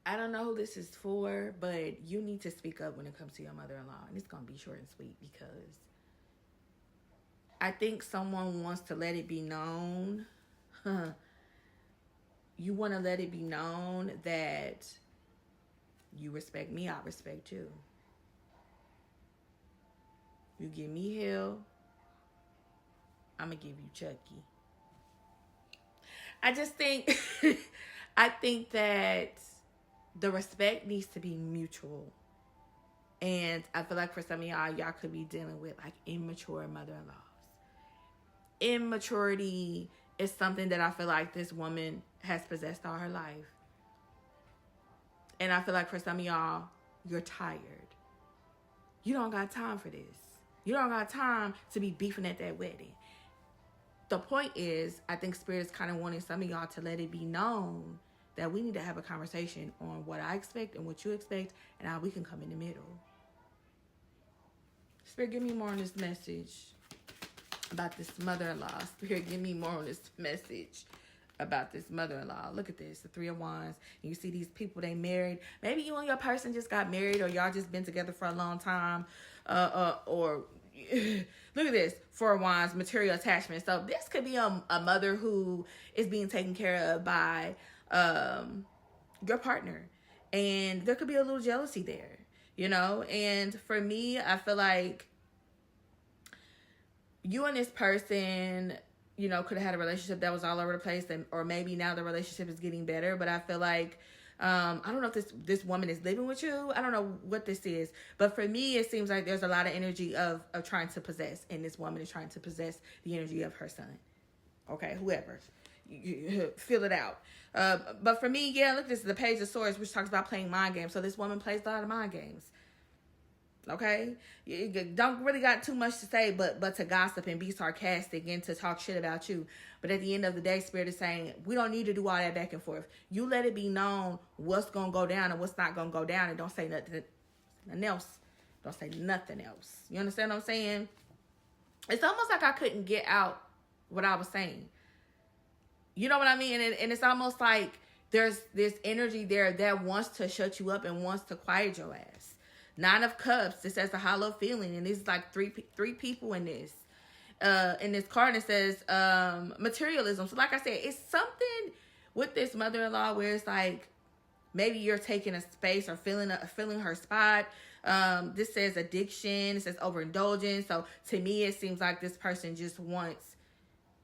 I don't know who this is for, but you need to speak up when it comes to your mother-in-law. And it's going to be short and sweet because I think someone wants to let it be known. You want to let it be known that you respect me, I respect you. You give me hell, I'm going to give you Chucky. I just think, I think that the respect needs to be mutual. And I feel like for some of y'all could be dealing with like immature mother-in-laws. Immaturity is something that I feel like this woman has possessed all her life. And I feel like for some of y'all, you're tired. You don't got time for this. You don't got time to be beefing at that wedding. The point is, I think Spirit is kind of wanting some of y'all to let it be known that we need to have a conversation on what I expect and what you expect and how we can come in the middle. Spirit, give me more on this message about this mother-in-law. Spirit, give me more on this message about this mother-in-law. Look at this, the Three of Wands. And you see these people, they married. Maybe you and your person just got married, or y'all just been together for a long time. Or look at this, Four of Wands, material attachment. So this could be a mother who is being taken care of by your partner. And there could be a little jealousy there, you know? And for me, I feel like you and this person, you know, could have had a relationship that was all over the place, or maybe now the relationship is getting better. But I feel like, I don't know if this woman is living with you. I don't know what this is. But for me, it seems like there's a lot of energy of trying to possess. And this woman is trying to possess the energy of her son. Okay, whoever. You feel it out. But for me, yeah, look, this is the Page of Swords, which talks about playing mind games. So this woman plays a lot of mind games. Okay, you don't really got too much to say, but to gossip and be sarcastic and to talk shit about you. But at the end of the day, Spirit is saying we don't need to do all that back and forth. You let it be known what's gonna go down and what's not gonna go down, and don't say nothing else. Don't say nothing else. You understand what I'm saying? It's almost like I couldn't get out what I was saying. You know what I mean? And it's almost like there's this energy there that wants to shut you up and wants to quiet your ass. Nine of Cups, it says a hollow feeling, and there's like three people in this card. It says materialism. So like I said, it's something with this mother-in-law where it's like maybe you're taking a space or filling her spot. This says addiction. It says overindulgence. So to me, it seems like this person just wants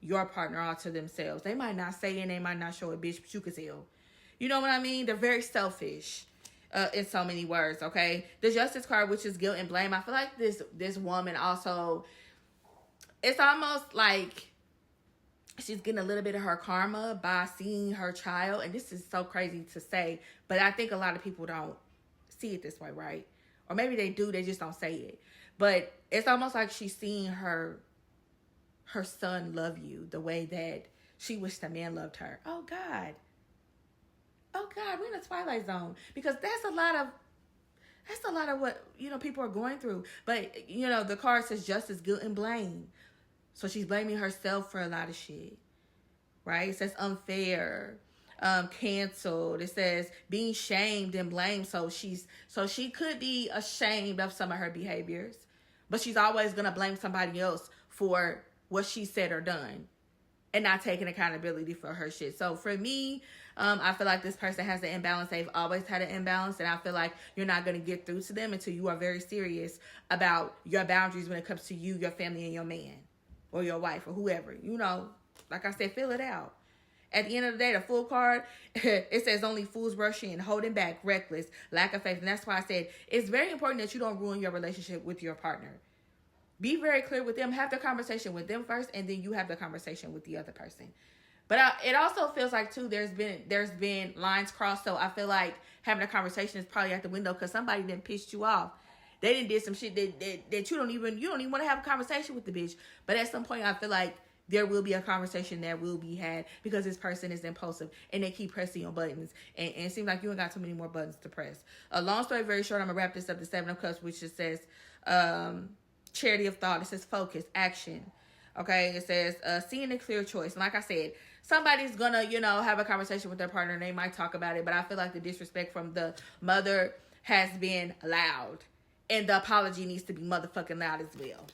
your partner all to themselves. They might not say it, they might not show it, bitch, but you can tell. You know what I mean? They're very selfish. In so many words, okay? The Justice card, which is guilt and blame. I feel like this woman also, it's almost like she's getting a little bit of her karma by seeing her child. And this is so crazy to say, but I think a lot of people don't see it this way, right? Or maybe they do, they just don't say it. But it's almost like she's seeing her son love you the way that she wished a man loved her. Oh, God. Oh God, we're in the twilight zone, because that's a lot of what, you know, people are going through. But, you know, the card says justice, guilt, and blame. So she's blaming herself for a lot of shit, right? It says unfair, canceled. It says being shamed and blamed. So she could be ashamed of some of her behaviors, but she's always going to blame somebody else for what she said or done and not taking accountability for her shit. So for me, I feel like this person has an imbalance. They've always had an imbalance, and I feel like you're not going to get through to them until you are very serious about your boundaries when it comes to you, your family, and your man, or your wife, or whoever. You know, like I said, fill it out. At the end of the day, the Fool card, it says only fools rush in, holding back, reckless, lack of faith. And that's why I said it's very important that you don't ruin your relationship with your partner. Be very clear with them. Have the conversation with them first, and then you have the conversation with the other person. But it also feels like, too, there's been lines crossed. So I feel like having a conversation is probably out the window because somebody done pissed you off. They done did some shit that you don't even want to have a conversation with the bitch. But at some point, I feel like there will be a conversation that will be had because this person is impulsive and they keep pressing on buttons. And it seems like you ain't got too many more buttons to press. A long story very short, I'm going to wrap this up. The Seven of Cups, which just says charity of thought. It says focus, action. Okay, it says seeing a clear choice. And like I said, somebody's gonna, you know, have a conversation with their partner and they might talk about it. But I feel like the disrespect from the mother has been loud. And the apology needs to be motherfucking loud as well.